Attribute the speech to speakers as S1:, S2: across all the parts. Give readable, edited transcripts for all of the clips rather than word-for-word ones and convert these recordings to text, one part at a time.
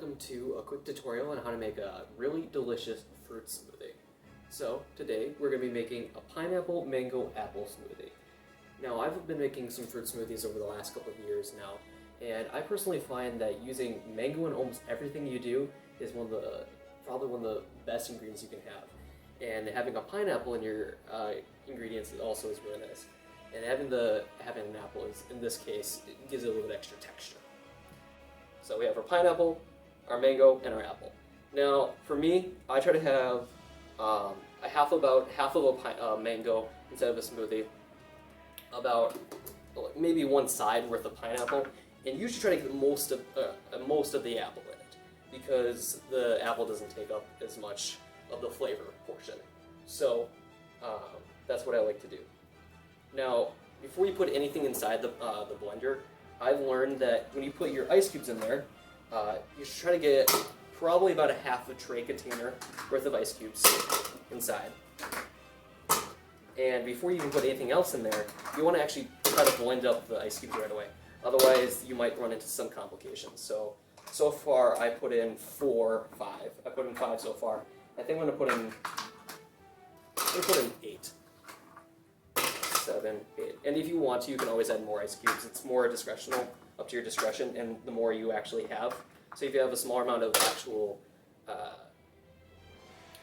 S1: welcome to a quick tutorial on how to make a really delicious fruit smoothie. So today we're going to be making a pineapple mango apple smoothie. Now I've been making some fruit smoothies over the last couple of years now, and I personally find that using mango in almost everything you do is probably one of the best ingredients you can have. And having a pineapple in your ingredients also is really nice. And having an apple is, in this case, it gives it a little bit extra texture. So we have our pineapple, our mango, and our apple. Now, for me, I try to have half of a mango instead of a smoothie, about maybe one side worth of pineapple, and usually try to get most of the apple in it, because the apple doesn't take up as much of the flavor portion. So that's what I like to do. Now, before you put anything inside the blender, I've learned that when you put your ice cubes in there, you should try to get probably about a half a tray container worth of ice cubes inside. And before you even put anything else in there, you want to actually try to blend up the ice cubes right away. Otherwise, you might run into some complications. So far, I put in 5. I put in 5 so far. I think I'm going to put in 8. 7, 8. And if you want to, you can always add more ice cubes. It's more discretional, up to your discretion, and the more you actually have. So if you have a smaller amount of actual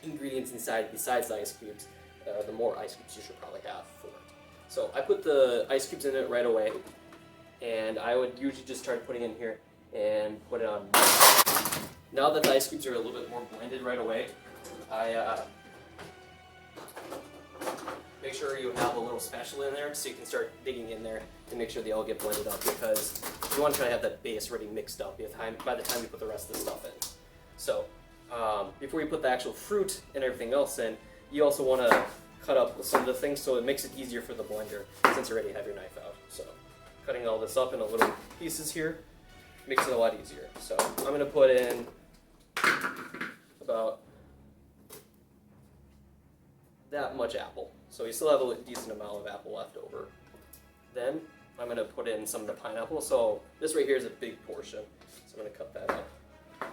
S1: ingredients inside besides the ice cubes, the more ice cubes you should probably have for it. So I put the ice cubes in it right away, and I would usually just start putting it in here and put it on. Now that the ice cubes are a little bit more blended right away, I make sure you have a little spatula in there so you can start digging in there to make sure they all get blended up, because you want to try to have that base already mixed up by the time you put the rest of the stuff in. So before you put the actual fruit and everything else in, you also want to cut up some of the things so it makes it easier for the blender since you already have your knife out. So cutting all this up into little pieces here makes it a lot easier. So I'm going to put in about that much apple. So you still have a decent amount of apple left over. Then I'm going to put in some of the pineapple. So this right here is a big portion. So I'm going to cut that up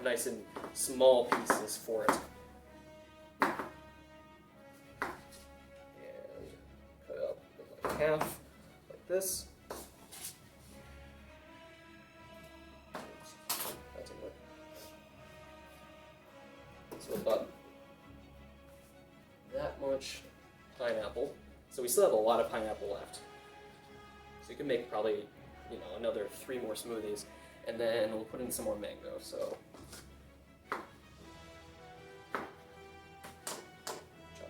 S1: nice and small pieces for it. And cut it up like half, like this. So about that much pineapple. So we still have a lot of pineapple left. So you can make probably, another 3 more smoothies, and then we'll put in some more mango. So chop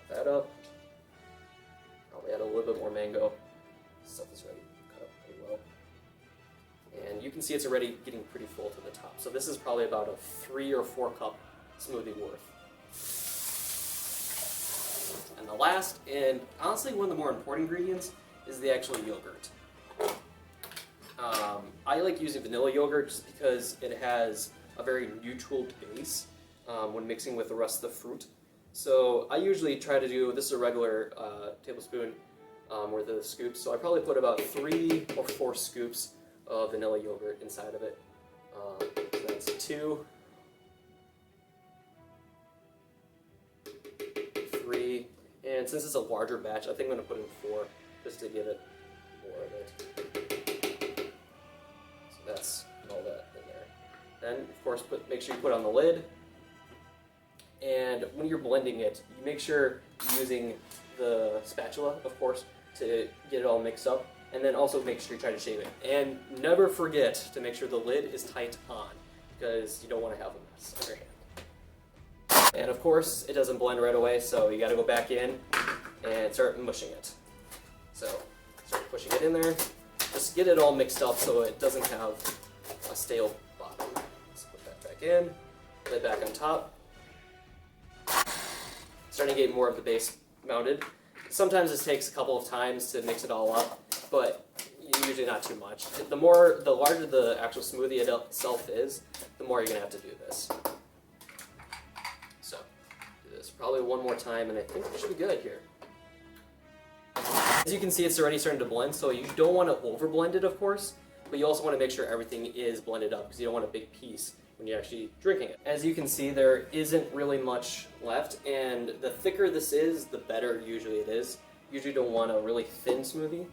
S1: that up. Probably add a little bit more mango. This stuff is already cut up pretty well. And you can see it's already getting pretty full to the top. So this is probably about a 3 or 4 cup smoothie worth. And the last, and honestly one of the more important ingredients, is the actual yogurt. I like using vanilla yogurt just because it has a very neutral base when mixing with the rest of the fruit. So I usually try to do, this is a regular tablespoon worth of scoops, so I probably put about 3 or 4 scoops of vanilla yogurt inside of it. So that's 2, 3, and since it's a larger batch, I think I'm going to put in 4 just to give it more of it. So that's all that in there. Then, of course, make sure you put on the lid. And when you're blending it, you make sure you're using the spatula, of course, to get it all mixed up. And then also make sure you try to shave it. And never forget to make sure the lid is tight on, because you don't want to have a mess on your hand. And of course, it doesn't blend right away, so you got to go back in and start mushing it. So start pushing it in there. Just get it all mixed up so it doesn't have a stale bottom. Let's put that back in, lid back on top. Starting to get more of the base mounted. Sometimes this takes a couple of times to mix it all up, but usually not too much. The larger the actual smoothie itself is, the more you're going to have to do this. So, do this probably one more time, and I think it should be good here. As you can see, it's already starting to blend, so you don't want to over blend it, of course, but you also want to make sure everything is blended up, because you don't want a big piece when you're actually drinking it. As you can see, there isn't really much left, and the thicker this is, the better usually it is. Usually don't want a really thin smoothie,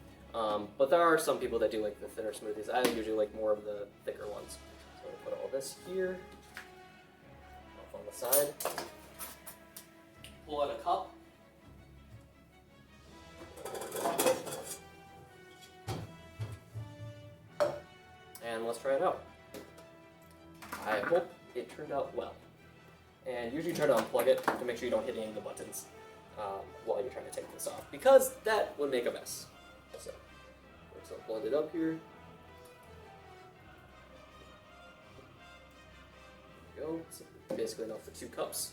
S1: but there are some people that do like the thinner smoothies. I usually like more of the thicker ones. So I'm gonna put all this here, off on the side. Pull out a cup. And let's try it out. I hope it turned out well. And usually try to unplug it to make sure you don't hit any of the buttons while you're trying to take this off, because that would make a mess. So let's blend it up here. There we go. So basically enough for 2 cups.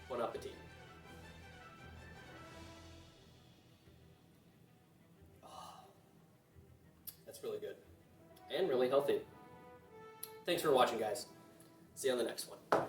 S1: Bon appetit. Oh, that's really good. And really healthy. Thanks for watching, guys. See you on the next one.